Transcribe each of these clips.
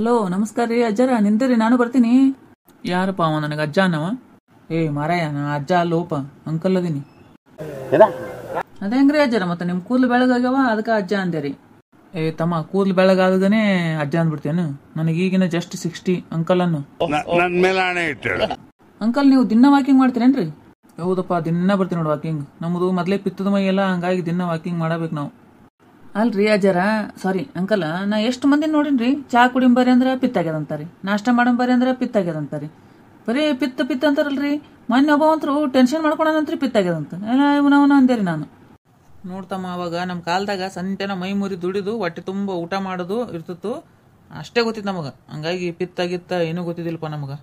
Hello ನಮಸ್ಕಾರ ರೀ ಅಜ್ಜರ ನಿಂತಿರಿ ನಾನು ಬರ್ತೀನಿ. ಯಾರಪ್ಪ ಅವ ನನಗೆ ಅಜ್ಜ ಅನ್ನವ? ಮಾರಾಯ ನಾ ಅಜ್ಜ ಅಲ್ಲೋಪ ಅಂಕಲ್ ಅದೀನಿ. ಅದೇ ಹೆಂಗ್ರಿ ಅಜ್ಜರ ಮತ್ತೆ ನಿಮ್ ಕೂದಲು ಬೆಳಗಾಗ್ಯವ ಅದಕ್ಕೆ ಅಜ್ಜ ಅಂದೇರಿ. ತಮ್ಮ ಕೂದಲು ಬೆಳಗಾದಗನೆ ಅಜ್ಜ ಅಂದ್ಬಿಡ್ತೇನು? ನನಗೆ ಈಗಿನ ಜಸ್ಟ್ 60 ಅಂಕಲ್ ಅನ್ನು. ಅಂಕಲ್ ನೀವು ದಿನ ವಾಕಿಂಗ್ ಮಾಡ್ತೀರೇನ್ರಿ? ಹೌದಪ್ಪ ದಿನ ಬರ್ತೀನಿ ನೋಡಿ ವಾಕಿಂಗ್. ನಮ್ಮದು ಮೊದಲೇ ಪಿತ್ತದ ಮೈ ಎಲ್ಲ ಹಂಗಾಗಿ ದಿನ ವಾಕಿಂಗ್ ಮಾಡಬೇಕು ನಾವು. ಅಲ್ರಿ ಅಜ್ಜರ ಸಾರಿ ಅಂಕಲ್, ನಾ ಎಷ್ಟು ಮಂದಿ ನೋಡಿನ್ರಿ ಚಾ ಕುಡಿಂಬರಿ ಅಂದ್ರೆ ಪಿತ್ತಾಗ್ಯದಂತಾರಿ, ನಾಷ್ಟ ಮಾಡಂಬರಿ ಅಂದ್ರೆ ಪಿತ್ತಾಗ್ಯದಂತಾರಿ, ಬರೀ ಪಿತ್ತ ಅಂತಾರಲ್ರಿ. ಮೊನ್ನೆ ಒಬ್ಬವಂತರು ಟೆನ್ಷನ್ ಮಾಡ್ಕೊಳಂತ್ರಿ ಪಿತ್ತಾಗ್ಯದಂತ ಇವನವನ ಅಂದೇರಿ ನಾನು. ನೋಡ್ತಮ್ಮ ಅವಾಗ ನಮ್ಮ ಕಾಲದಾಗ ಸಂತೆನ ಮೈ ಮುರಿ ದುಡಿದು ಹೊಟ್ಟೆ ತುಂಬ ಊಟ ಮಾಡೋದು ಇರ್ತಿತ್ತು, ಅಷ್ಟೇ ಗೊತ್ತಿತ್ತು ನಮಗೆ. ಹಂಗಾಗಿ ಪಿತ್ತ ಏನೂ ಗೊತ್ತಿದ್ದಿಲ್ಲಪ್ಪ ನಮಗೆ.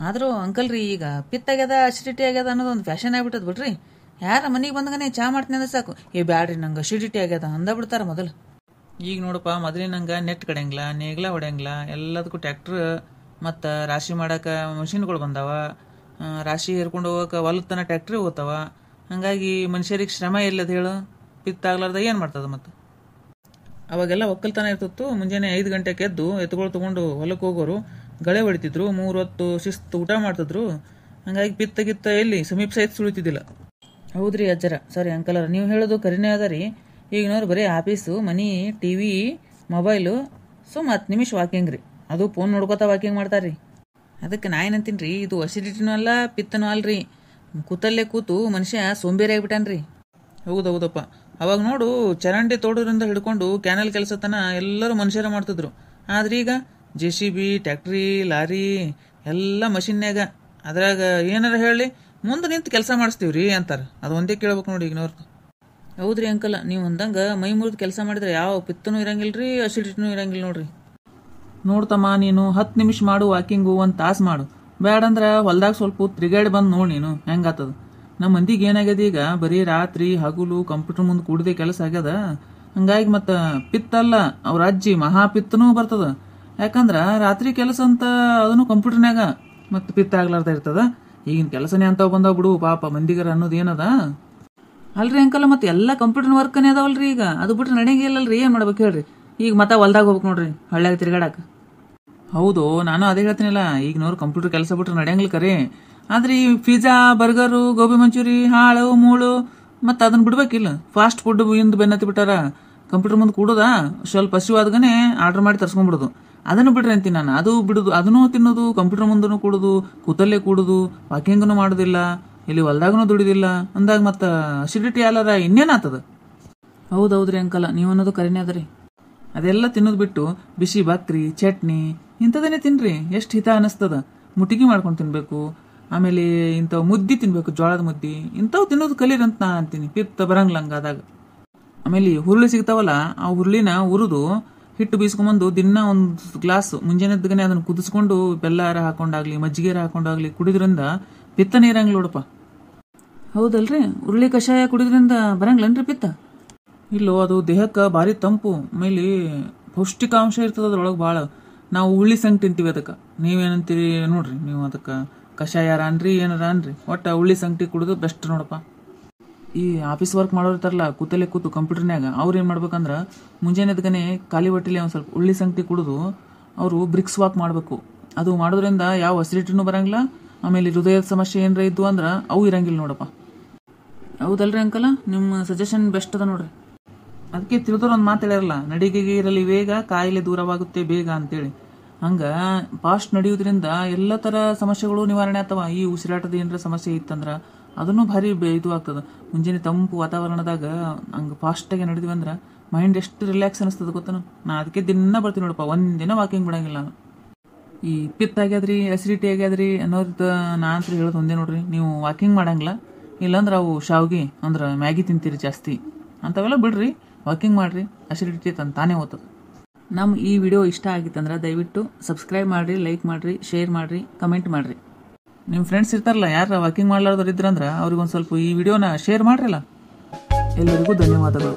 ಆದರೂ ಅಂಕಲ್ ರೀ ಈಗ ಪಿತ್ತಾಗ್ಯದ ಅಸಿಡಿಟಿ ಆಗ್ಯದ ಅನ್ನೋದು ಒಂದು ಫ್ಯಾಷನ್ ಆಗ್ಬಿಟ್ಟದ ಬಿಡ್ರಿ. ಯಾರ ಮನೆಗೆ ಬಂದಗನೆ ಚಾ ಮಾಡ್ತೀನಿ ಅಂದ್ರೆ ಸಾಕು, ಬ್ಯಾಡ್ರಿ ನಂಗೆ ಅಸಿಡಿಟಿ ಆಗ್ಯದ ಅಂದ ಬಿಡ್ತಾರ ಮೊದಲು. ಈಗ ನೋಡಪ್ಪ ಮೊದಲಿನಂಗೆ ನೆಟ್ ಕಡೆಯಂಗಿಲ್ಲ, ನೇಗ್ಲ ಹೊಡೆಯಂಗಿಲ್ಲ, ಎಲ್ಲದಕ್ಕೂ ಟ್ಯಾಕ್ಟ್ರ್ ಮತ್ತು ರಾಶಿ ಮಾಡೋಕೆ ಮಷಿನ್ಗಳು ಬಂದಾವ, ರಾಶಿ ಹೇರ್ಕೊಂಡು ಹೋಗೋಕೆ ಹೊಲತನ ಟ್ಯಾಕ್ಟ್ರಿ ಹೋಗ್ತಾವ. ಹಂಗಾಗಿ ಮನುಷ್ಯರಿಗೆ ಶ್ರಮ ಇಲ್ಲದ ಹೇಳು, ಪಿತ್ತಾಗ್ಲಾರ್ದ ಏನು ಮಾಡ್ತದ ಮತ್ತು. ಅವಾಗೆಲ್ಲ ಒಕ್ಕಲ್ತನ ಇರ್ತಿತ್ತು. ಮುಂಜಾನೆ 5 ಗಂಟೆಗೆ ಎದ್ದು ಎತ್ತುಗಳು ತೊಗೊಂಡು ಹೊಲಕ್ಕೆ ಹೋಗೋರು, ಗಳೆ ಹೊಡಿತಿದ್ರು, 3 ಹೊತ್ತು ಶಿಸ್ತು ಊಟ ಮಾಡ್ತಿದ್ರು. ಹಂಗಾಗಿ ಪಿತ್ತ ಎಲ್ಲಿ ಸಮೀಪ ಸಹಿತ ಸುಳಿತಿದ್ದಿಲ್ಲ. ಹೌದ್ರಿ ಅಜ್ಜರ ಸಾರಿ ಅಂಕಲರ, ನೀವು ಹೇಳೋದು ಕರಿನೇ ಅದ ರೀ. ಈಗಿನವ್ರು ಬರೀ ಆಫೀಸು, ಮನಿ, TV, ಮೊಬೈಲು, 10 ನಿಮಿಷ ವಾಕಿಂಗ್ ರೀ, ಅದು ಫೋನ್ ನೋಡ್ಕೋತಾ ವಾಕಿಂಗ್ ಮಾಡ್ತಾರ್ರಿ. ಅದಕ್ಕೆ ನಾ ಏನಂತೀನಿ ರೀ, ಇದು ಅಸಿಡಿಟಿನೂ ಅಲ್ಲ ಪಿತ್ತನೂ ಅಲ್ರಿ, ಕೂತಲ್ಲೇ ಕೂತು ಮನುಷ್ಯ ಸೋಂಬೇರಿ ಆಗಿಬಿಟ್ಟಾನ್ರಿ. ಹೌದಪ್ಪ, ಅವಾಗ ನೋಡು ಚರಂಡಿ ತೋಡೋದ್ರಿಂದ ಹಿಡ್ಕೊಂಡು ಕ್ಯಾನಲ್ ಕೆಲಸ ತನ ಎಲ್ಲರೂ ಮನುಷ್ಯರ ಮಾಡ್ತಿದ್ರು. ಆದ್ರೆ ಈಗ JCB, ಟ್ಯಾಕ್ಟ್ರಿ, ಲಾರಿ ಎಲ್ಲ ಮಷಿನ್ಯಾಗ. ಅದ್ರಾಗ ಏನಾರ ಹೇಳಿ ಮುಂದೆ ನಿಂತು ಕೆಲಸ ಮಾಡಿಸ್ತೀವ್ರಿ ಅಂತಾರೆ. ಅದು ಒಂದೇ ಕೇಳ್ಬೇಕು ನೋಡಿ ಈಗಿನವ್ರದ್ದು. ಹೌದ್ರಿ ಅಂಕಲ್, ನೀವು ಅಂದಂಗೆ ಮೈ ಮುರಿದು ಕೆಲಸ ಮಾಡಿದ್ರೆ ಯಾವ ಪಿತ್ತನೂ ಇರಂಗಿಲ್ರಿ, ಅಸಿಡಿಟಿನೂ ಇರಂಗಿಲ್ಲ ನೋಡ್ರಿ. ನೋಡ್ತಮ್ಮ ನೀನು 10 ನಿಮಿಷ ಮಾಡು ವಾಕಿಂಗು, 1 ತಾಸು ಮಾಡು, ಬೇಡಂದ್ರೆ ಹೊಲ್ದಾಗ ಸ್ವಲ್ಪ ತಿರುಗಾಡಿ ಬಂದು ನೋಡಿ ನೀನು ಹೆಂಗಾತದ. ನಮ್ಮ ಮಂದಿಗೆ ಏನಾಗ್ಯದ ಈಗ ಬರೀ ರಾತ್ರಿ ಹಗಲು ಕಂಪ್ಯೂಟರ್ ಮುಂದೆ ಕೂಡದೆ ಕೆಲಸ ಆಗ್ಯದ. ಹಂಗಾಗಿ ಮತ್ತು ಪಿತ್ತಲ್ಲ ಅವ್ರ ಅಜ್ಜಿ ಮಹಾಪಿತ್ತನೂ ಬರ್ತದ. ಯಾಕಂದ್ರೆ ರಾತ್ರಿ ಕೆಲಸ ಅಂತ ಅದನ್ನು ಕಂಪ್ಯೂಟರ್ನಾಗ ಮತ್ತು ಪಿತ್ತ ಆಗ್ಲಾರ್ದ ಇರ್ತದ. ಈಗಿನ ಕೆಲಸನೇ ಅಂತಾವ್ ಬಂದಾವ್ ಬಿಡು ಪಾಪ ಮಂದಿಗರ ಅನ್ನೋದು ಏನದ ಅಲ್ರಿ ಅಂಕಲ್. ಮತ್ತೆ ಎಲ್ಲ ಕಂಪ್ಯೂಟರ್ ವರ್ಕನೇ ಅದಾವಲ್ರಿ ಈಗ, ಅದು ಬಿಟ್ರೆ ನಡೆಯಂಗಿಲ್ಲಲ್ರಿ. ಏನು ಮಾಡ್ಬೇಕು ಹೇಳ್ರಿ? ಈಗ ಮತ್ತೆ ಹೊಲ್ದಾಗ ಹೋಗ್ಬೇಕು ನೋಡ್ರಿ ಹಳ್ಳ್ಯಾಗ ತಿರ್ಗಾಡಕ. ಹೌದು ನಾನು ಅದೇ ಹೇಳ್ತೀನಿಲ್ಲ, ಈಗಿನವ್ರು ಕಂಪ್ಯೂಟರ್ ಕೆಲಸ ಬಿಟ್ರೆ ನಡೆಯಂಗಿಲ್ಲ ಕರೆ. ಆದ್ರೆ ಈ ಪಿಜ್ಜಾ, ಬರ್ಗರು, ಗೋಬಿ ಮಂಚೂರಿ, ಹಾಳು ಮೂಳು ಮತ್ತು ಅದನ್ನ ಬಿಡ್ಬೇಕಿಲ್ಲ. ಫಾಸ್ಟ್ ಫುಡ್ ಇಂದು ಬೆನ್ನತ್ತಿ ಬಿಟ್ಟಾರ. ಕಂಪ್ಯೂಟರ್ ಮುಂದೆ ಕೂಡೋದಾ ಸ್ವಲ್ಪ ಹಸಿವಾದ್ಗನೆ ಆರ್ಡರ್ ಮಾಡಿ ತರ್ಸ್ಕೊಂಡ್ಬಿಡೋದು. ಅದನ್ನು ಬಿಡ್ರಿ ಅಂತೀನಿ ನಾನು. ಅದು ಬಿಡುದು, ಅದನ್ನು ತಿನ್ನೋದು, ಕಂಪ್ಯೂಟರ್ ಮುಂದೂ ಕೂಡುದು, ಕೂತಲ್ಲೇ ಕೂಡುದು, ವಾಕಿಂಗ್ನು ಮಾಡೋದಿಲ್ಲ, ಇಲ್ಲಿ ಹೊಲ್ದಾಗನು ದುಡಿದಿಲ್ಲ ಅಂದಾಗ ಮತ್ತೆ ಅಸಿಡಿಟಿ ಅಲ್ಲಾರ ಇನ್ನೇನಾಗ್ತದ? ಹೌದೌದ್ರಿ ಅಂಕಲ್, ನೀವು ಅನ್ನೋದು ಕರಿನೇ ಅದ ರೀ. ಅದೆಲ್ಲ ತಿನ್ನೋದು ಬಿಟ್ಟು ಬಿಸಿ ಬಕ್ರಿ, ಚಟ್ನಿ ಇಂಥದನ್ನೇ ತಿನ್ರಿ, ಎಷ್ಟು ಹಿತ ಅನಿಸ್ತದ. ಮುಟ್ಟಿಗೆ ಮಾಡ್ಕೊಂಡು ತಿನ್ಬೇಕು, ಆಮೇಲೆ ಇಂಥವು ಮುದ್ದಿ ತಿನ್ಬೇಕು, ಜೋಳದ ಮುದ್ದಿ, ಇಂಥವು ತಿನ್ನೋದು ಕಲೀರಂತ ನಾ ಅಂತೀನಿ. ಪಿತ್ತ ಬರಂಗಿಲ್ಲ ಹಂಗಾದಾಗ. ಆಮೇಲೆ ಹುರುಳಿ ಸಿಗ್ತಾವಲ್ಲ, ಆ ಹುರುಳಿನ ಹುರಿದು ಹಿಟ್ಟು ಬೀಸ್ಕೊಂಬಂದು ದಿನ 1 ಗ್ಲಾಸ್ ಮುಂಜಾನೆದ್ದಗನೆ ಅದನ್ನು ಕುದಿಸ್ಕೊಂಡು ಬೆಲ್ಲಾರ ಹಾಕೊಂಡಾಗ್ಲಿ ಮಜ್ಜಿಗೆರ ಹಾಕೊಂಡಾಗ್ಲಿ ಕುಡಿದ್ರಿಂದ ಪಿತ್ತ ನೀರಂಗಿಲ್ಲ ನೋಡಪ್ಪ. ಹೌದಲ್ರಿ, ಹುರುಳಿ ಕಷಾಯ ಕುಡಿದ್ರಿಂದ ಬರಂಗಿಲ್ಲನ್ರಿ ಪಿತ್ತ? ಇಲ್ಲೋ, ಅದು ದೇಹಕ್ಕೆ ಭಾರಿ ತಂಪು, ಆಮೇಲೆ ಪೌಷ್ಟಿಕಾಂಶ ಇರ್ತದ ಅದ್ರೊಳಗೆ ಭಾಳ. ನಾವು ಹುಳ್ಳಿ ಸಂಗ್ ತಿಂತೀವಿ ಅದಕ್ಕೆ. ನೀವೇನಂತೀರಿ ನೋಡ್ರಿ, ನೀವು ಅದಕ್ಕೆ ಕಷಾಯಾರ ಅನ್ರಿ ಏನಾರ ಅನ್ರಿ, ಒಟ್ಟು ಹುಳ್ಳಿ ಸಂಗಟಿ ಕುಡಿದು ಬೆಸ್ಟ್ ನೋಡಪ್ಪ. ಈ ಆಫೀಸ್ ವರ್ಕ್ ಮಾಡೋರಿರ್ತಾರಲ್ಲ ಕೂತಲ್ಲೇ ಕೂತು ಕಂಪ್ಯೂಟರ್ನಾಗ, ಅವ್ರು ಏನು ಮಾಡ್ಬೇಕಂದ್ರೆ ಮುಂಜಾನೆ ಎದ್ಗನೆ ಖಾಲಿ ಹೊಟ್ಟೆಲಿ ಒಂದು ಸ್ವಲ್ಪ ಹುಳ್ಳಿ ಸಂಗಟಿ ಕುಡಿದು ಅವರು ಬ್ರಿಕ್ಸ್ ವಾಕ್ ಮಾಡಬೇಕು. ಅದು ಮಾಡೋದ್ರಿಂದ ಯಾವ ಅಸಿಡಿಟಿನೂ ಬರಂಗಿಲ್ಲ, ಆಮೇಲೆ ಹೃದಯದ ಸಮಸ್ಯೆ ಏನಾರ ಇದ್ದು ಅಂದ್ರೆ ಅವು ಇರಂಗಿಲ್ಲ ನೋಡಪ್ಪ. ಹೌದಲ್ರಿ ಅಂಕಲ, ನಿಮ್ಮ ಸಜೆಷನ್ ಬೆಸ್ಟ್ ಅದ ನೋಡ್ರಿ. ಅದಕ್ಕೆ ತಿಳಿದವ್ರು ಒಂದು ಮಾತು ಹೇಳ್ಯಾರಲ್ಲ, ನಡಿಗೆಗೆ ಇರಲಿ ವೇಗ, ಕಾಯಿಲೆ ದೂರವಾಗುತ್ತೆ ಬೇಗ ಅಂತೇಳಿ. ಹಂಗೆ ಫಾಸ್ಟ್ ನಡೆಯೋದ್ರಿಂದ ಎಲ್ಲ ಥರ ಸಮಸ್ಯೆಗಳು ನಿವಾರಣೆ ಆಗ್ತಾವ. ಈ ಉಸಿರಾಟದ ಏನಾರ ಸಮಸ್ಯೆ ಇತ್ತಂದ್ರೆ ಅದನ್ನು ಭಾರಿ ಇದು ಆಗ್ತದೆ. ಮುಂಜಾನೆ ತಂಪು ವಾತಾವರಣದಾಗ ಹಂಗೆ ಫಾಸ್ಟಾಗಿ ನಡೆದ್ವಿ ಅಂದ್ರೆ ಮೈಂಡ್ ಎಷ್ಟು ರಿಲ್ಯಾಕ್ಸ್ ಅನಿಸ್ತದೆ ಗೊತ್ತೇನು. ನಾ ಅದಕ್ಕೆ ದಿನ ಬರ್ತೀನಿ ನೋಡಪ್ಪ, ಒಂದಿನ ವಾಕಿಂಗ್ ಬಿಡಂಗಿಲ್ಲ ನಾನು. ಈ ಪಿತ್ತ ಆಗ್ಯಾದ್ರಿ, ಅಸಿಡಿಟಿ ಆಗ್ಯಾದ್ರಿ ಅನ್ನೋದು ನಾ ಅಂತ ಹೇಳೋದು ಒಂದೇ ನೋಡ್ರಿ, ನೀವು ವಾಕಿಂಗ್ ಮಾಡಂಗಿಲ್ಲ, ಇಲ್ಲಾಂದ್ರೆ ಅವು ಶಾವ್ಗಿ ಅಂದ್ರೆ ಮ್ಯಾಗಿ ತಿಂತೀರಿ ಜಾಸ್ತಿ, ಅಂಥವೆಲ್ಲ ಬಿಡ್ರಿ, ವಾಕಿಂಗ್ ಮಾಡಿರಿ, ಅಸಿಡಿಟಿ ತಾನೇ ಹೋಗ್ತದೆ. ನಮ್ಮ ಈ ವಿಡಿಯೋ ಇಷ್ಟ ಆಗಿತ್ತಂದ್ರೆ ದಯವಿಟ್ಟು ಸಬ್ಸ್ಕ್ರೈಬ್ ಮಾಡಿರಿ, ಲೈಕ್ ಮಾಡಿರಿ, ಶೇರ್ ಮಾಡಿರಿ, ಕಮೆಂಟ್ ಮಾಡಿರಿ. ನಿಮ್ಮ ಫ್ರೆಂಡ್ಸ್ ಇರ್ತಾರಲ್ಲ ಯಾರು ವಾಕಿಂಗ್ ಮಾಡ್ಲಾರ್ದವ್ರು ಇದ್ರಂದ್ರೆ ಅವ್ರಿಗೊಂದು ಸ್ವಲ್ಪ ಈ ವಿಡಿಯೋನ ಶೇರ್ ಮಾಡ್ರಲ್ಲ. ಎಲ್ಲರಿಗೂ ಧನ್ಯವಾದಗಳು.